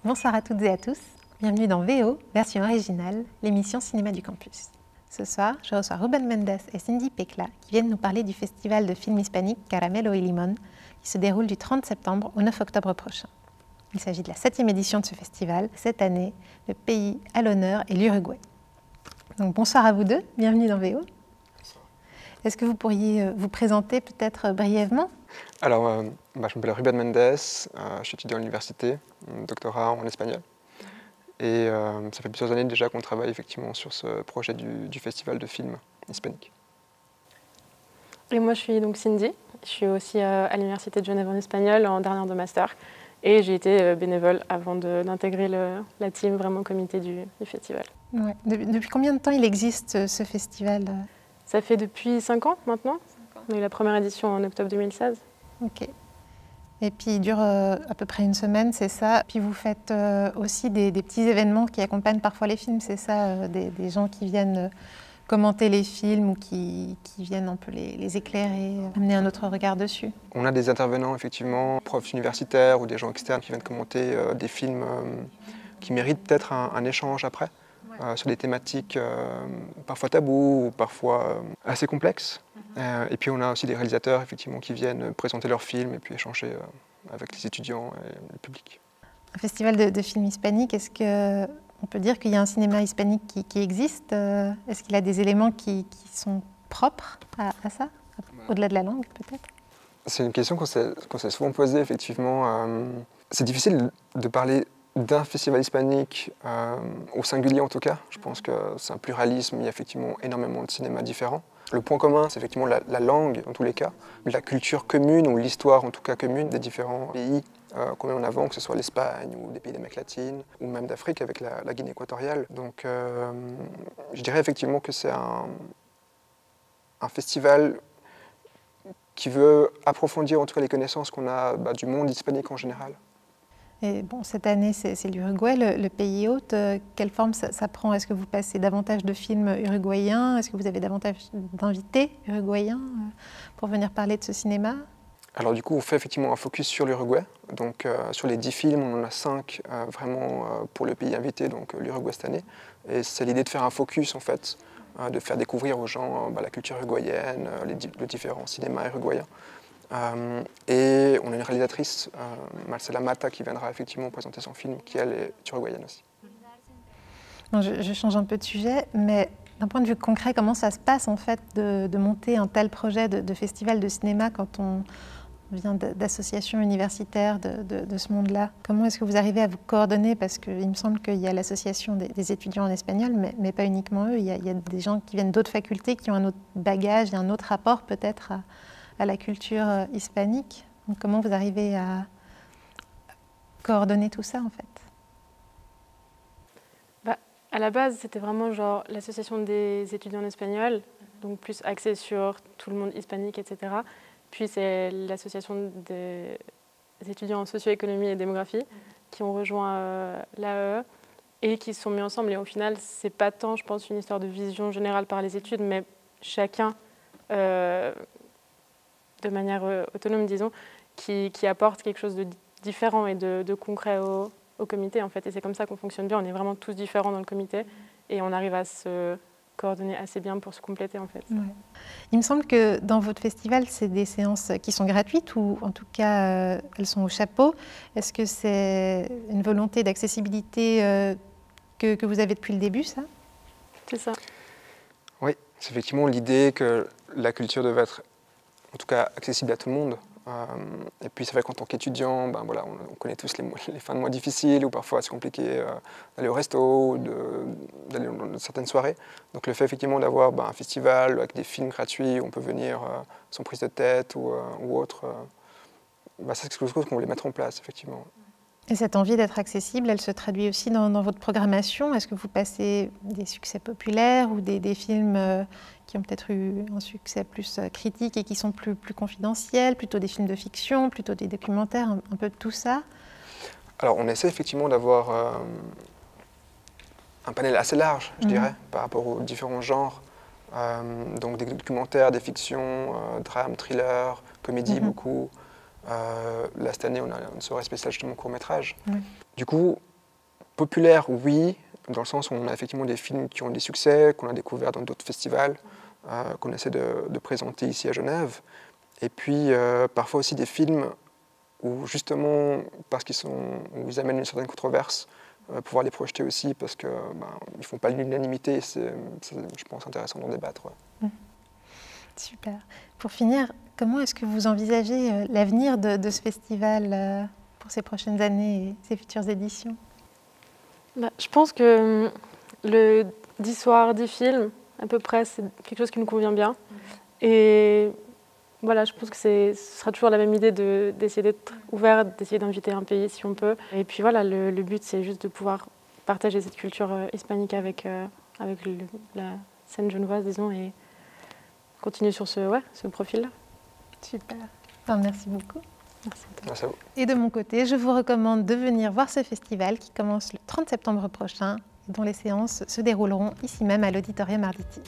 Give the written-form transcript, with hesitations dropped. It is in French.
Bonsoir à toutes et à tous, bienvenue dans VO, version originale, l'émission Cinéma du Campus. Ce soir, je reçois Rubén Méndez et Cindy Pecla qui viennent nous parler du festival de films hispaniques Caramelo y Limón qui se déroule du 30 septembre au 9 octobre prochain. Il s'agit de la 7e édition de ce festival. Cette année, le pays à l'honneur est l'Uruguay. Donc bonsoir à vous deux, bienvenue dans VO. Est-ce que vous pourriez vous présenter peut-être brièvement? Alors, je m'appelle Rubén Méndez, je suis étudiant à l'université, doctorat en espagnol. Et ça fait plusieurs années déjà qu'on travaille effectivement sur ce projet du festival de films hispaniques. Et moi je suis donc Cindy, je suis aussi à l'université de Genève en espagnol en dernière de master. Et j'ai été bénévole avant d'intégrer la team, vraiment comité du festival. Ouais. Depuis combien de temps il existe ce festival? Ça fait depuis 5 ans maintenant. On a eu la première édition en octobre 2016. Ok. Et puis il dure à peu près une semaine, c'est ça. Puis vous faites aussi des petits événements qui accompagnent parfois les films, c'est ça, des gens qui viennent commenter les films ou qui viennent un peu les éclairer, amener un autre regard dessus. On a des intervenants effectivement, profs universitaires ou des gens externes qui viennent commenter des films qui méritent peut-être un échange après, sur des thématiques parfois tabous ou parfois assez complexes. Et puis on a aussi des réalisateurs effectivement qui viennent présenter leurs films et puis échanger avec les étudiants et le public. Un festival de films hispaniques, est-ce qu'on peut dire qu'il y a un cinéma hispanique qui existe? Est-ce qu'il a des éléments qui sont propres à ça, au-delà de la langue peut-être? C'est une question qu'on s'est souvent posée effectivement. C'est difficile de parler d'un festival hispanique, au singulier en tout cas. Je pense que c'est un pluralisme, il y a effectivement énormément de cinémas différents. Le point commun, c'est effectivement la langue, dans tous les cas, la culture commune, ou l'histoire en tout cas commune des différents pays qu'on met en avant, que ce soit l'Espagne ou des pays d'Amérique latine, ou même d'Afrique avec la Guinée équatoriale. Donc je dirais effectivement que c'est un festival qui veut approfondir en tout cas les connaissances qu'on a du monde hispanique en général. Et bon, cette année, c'est l'Uruguay, le pays hôte. Quelle forme ça prend? Est-ce que vous passez davantage de films uruguayens? Est-ce que vous avez davantage d'invités uruguayens pour venir parler de ce cinéma? Alors du coup, on fait effectivement un focus sur l'Uruguay. Donc sur les 10 films, on en a 5 vraiment pour le pays invité, donc l'Uruguay cette année. Et c'est l'idée de faire un focus en fait, de faire découvrir aux gens la culture uruguayenne, les différents cinémas uruguayens. Et on a une réalisatrice, Marcela Mata, qui viendra effectivement présenter son film, qui elle est uruguayenne aussi. Bon, je change un peu de sujet, mais d'un point de vue concret, comment ça se passe en fait de monter un tel projet de festival de cinéma quand on vient d'associations universitaires de ce monde-là? Comment est-ce que vous arrivez à vous coordonner? Parce qu'il me semble qu'il y a l'association des étudiants en espagnol, mais pas uniquement eux. Il y a des gens qui viennent d'autres facultés, qui ont un autre bagage et un autre rapport peut-être à la culture hispanique. Donc, comment vous arrivez à coordonner tout ça en fait? À la base, c'était vraiment genre l'association des étudiants en espagnol, donc plus axée sur tout le monde hispanique, etc. Puis c'est l'association des étudiants en socio-économie et démographie qui ont rejoint l'AE et qui se sont mis ensemble. Et au final, c'est pas tant, je pense, une histoire de vision générale par les études, mais chacun de manière autonome, disons, qui apporte quelque chose de différent et de concret au comité, en fait. Et c'est comme ça qu'on fonctionne bien. On est vraiment tous différents dans le comité et on arrive à se coordonner assez bien pour se compléter, en fait. Ouais. Il me semble que dans votre festival, c'est des séances qui sont gratuites ou en tout cas, elles sont au chapeau. Est-ce que c'est une volonté d'accessibilité que vous avez depuis le début, ça? C'est ça. Oui, c'est effectivement l'idée que la culture devait être en tout cas accessible à tout le monde. Et puis c'est vrai qu'en tant qu'étudiant, voilà, on connaît tous les fins de mois difficiles où parfois c'est compliqué d'aller au resto, d'aller dans certaines soirées. Donc le fait effectivement d'avoir un festival avec des films gratuits où on peut venir sans prise de tête ou autre, c'est quelque chose qu'on voulait mettre en place effectivement. Et cette envie d'être accessible, elle se traduit aussi dans votre programmation? Est-ce que vous passez des succès populaires ou des films qui ont peut-être eu un succès plus critique et qui sont plus confidentiels, plutôt des films de fiction, plutôt des documentaires, un peu de tout ça? Alors on essaie effectivement d'avoir un panel assez large, je dirais, par rapport aux différents genres. Donc des documentaires, des fictions, drames, thrillers, comédies beaucoup. Là, cette année, on a une soirée spéciale justement court-métrage. Du coup, populaire, oui, dans le sens où on a effectivement des films qui ont des succès, qu'on a découverts dans d'autres festivals, qu'on essaie de présenter ici à Genève. Et puis parfois aussi des films où justement, parce où ils amènent une certaine controverse, pouvoir les projeter aussi parce qu'ils ne font pas l'unanimité. C'est, je pense, intéressant d'en débattre. Ouais. Super. Pour finir, comment est-ce que vous envisagez l'avenir de ce festival pour ces prochaines années et ces futures éditions? Je pense que le 10 soirs, 10 films, à peu près, c'est quelque chose qui nous convient bien. Et voilà, je pense que ce sera toujours la même idée d'essayer d'être ouvert, d'essayer d'inviter un pays si on peut. Et puis voilà, le but, c'est juste de pouvoir partager cette culture hispanique avec la scène genevoise, disons, et continuer sur ce profil-là. Super. Enfin, merci beaucoup. Merci à toi. Merci à vous. Et de mon côté, je vous recommande de venir voir ce festival qui commence le 30 septembre prochain et dont les séances se dérouleront ici même à l'Auditorium Arditi.